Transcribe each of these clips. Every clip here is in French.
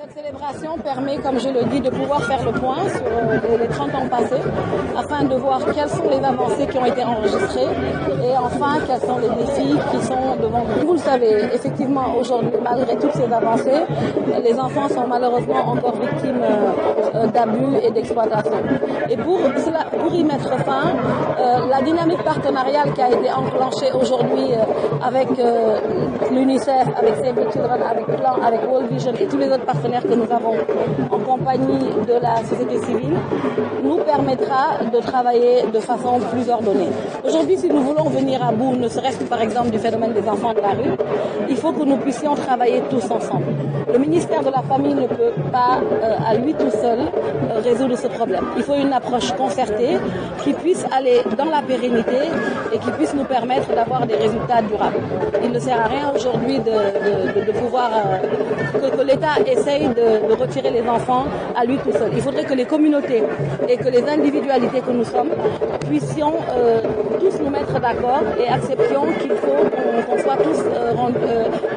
Cette célébration permet, comme je le dis, de pouvoir faire le point sur les 30 ans passés, afin de voir quelles sont les avancées qui ont été enregistrées et enfin quels sont les défis qui sont devant nous. Vous le savez, effectivement, aujourd'hui, malgré toutes ces avancées, les enfants sont malheureusement encore victimes d'abus et d'exploitation. Et pour y mettre fin, la dynamique partenariale qui a été enclenchée aujourd'hui avec l'UNICEF, avec Save the Children, avec Plan, avec World Vision et tous les autres partenaires que nous avons en compagnie de la société civile, nous permettra de travailler de façon plus ordonnée. Aujourd'hui, si nous voulons venir à bout, ne serait-ce que par exemple du phénomène des enfants de la rue, il faut que nous puissions travailler tous ensemble. Le ministère de la Famille ne peut pas, à lui tout seul, résoudre ce problème. Il faut une approche concertée qui puisse aller dans la pérennité et qui puisse nous permettre d'avoir des résultats durables. Il ne sert à rien aujourd'hui de pouvoir que l'État essaye de retirer les enfants à lui tout seul. Il faudrait que les communautés et que les individualités que nous sommes puissions tous nous mettre d'accord et acceptions qu'il faut qu'on soit tous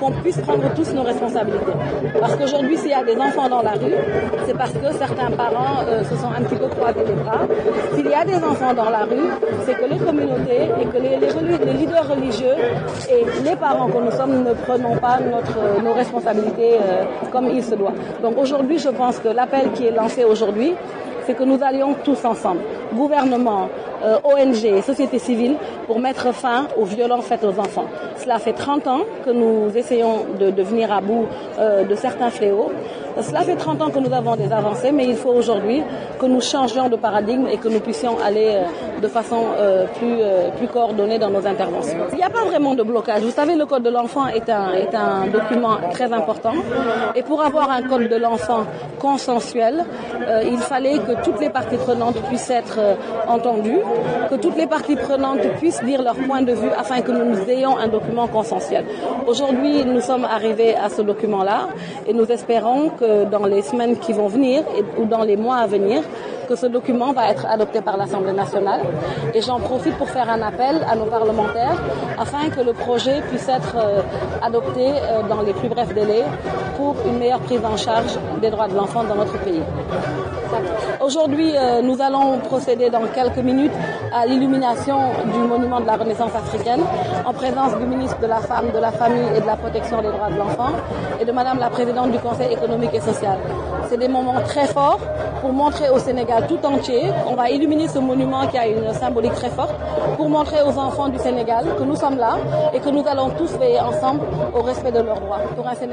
qu'on puisse prendre tous nos responsabilités. Parce qu'aujourd'hui, s'il y a des enfants dans la rue, c'est parce que certains parents se sont un petit peu croisés les bras. S'il y a des enfants dans la rue, c'est que les communautés et que les leaders religieux et les parents que nous sommes ne prenons pas nos responsabilités comme il se doit. Donc aujourd'hui, je pense que l'appel qui est lancé aujourd'hui, c'est que nous allions tous ensemble, gouvernement, ONG, société civile, pour mettre fin aux violences faites aux enfants. Cela fait 30 ans que nous essayons de venir à bout de certains fléaux. Cela fait 30 ans que nous avons des avancées, mais il faut aujourd'hui que nous changions de paradigme et que nous puissions aller de façon plus coordonnée dans nos interventions. Il n'y a pas vraiment de blocage. Vous savez, le Code de l'enfant est un document très important. Et pour avoir un Code de l'enfant consensuel, il fallait que toutes les parties prenantes puissent être entendues, que toutes les parties prenantes puissent dire leur point de vue afin que nous ayons un document consensuel. Aujourd'hui, nous sommes arrivés à ce document-là et nous espérons que dans les semaines qui vont venir ou dans les mois à venir, que ce document va être adopté par l'Assemblée nationale. Et j'en profite pour faire un appel à nos parlementaires afin que le projet puisse être adopté dans les plus brefs délais pour une meilleure prise en charge des droits de l'enfant dans notre pays. Aujourd'hui, nous allons procéder dans quelques minutes à l'illumination du monument de la Renaissance africaine en présence du ministre de la Femme, de la Famille et de la Protection des droits de l'enfant et de Madame la Présidente du Conseil économique et social. C'est des moments très forts pour montrer au Sénégal tout entier. On va illuminer ce monument qui a une symbolique très forte pour montrer aux enfants du Sénégal que nous sommes là et que nous allons tous veiller ensemble au respect de leurs droits pour un Sénégal.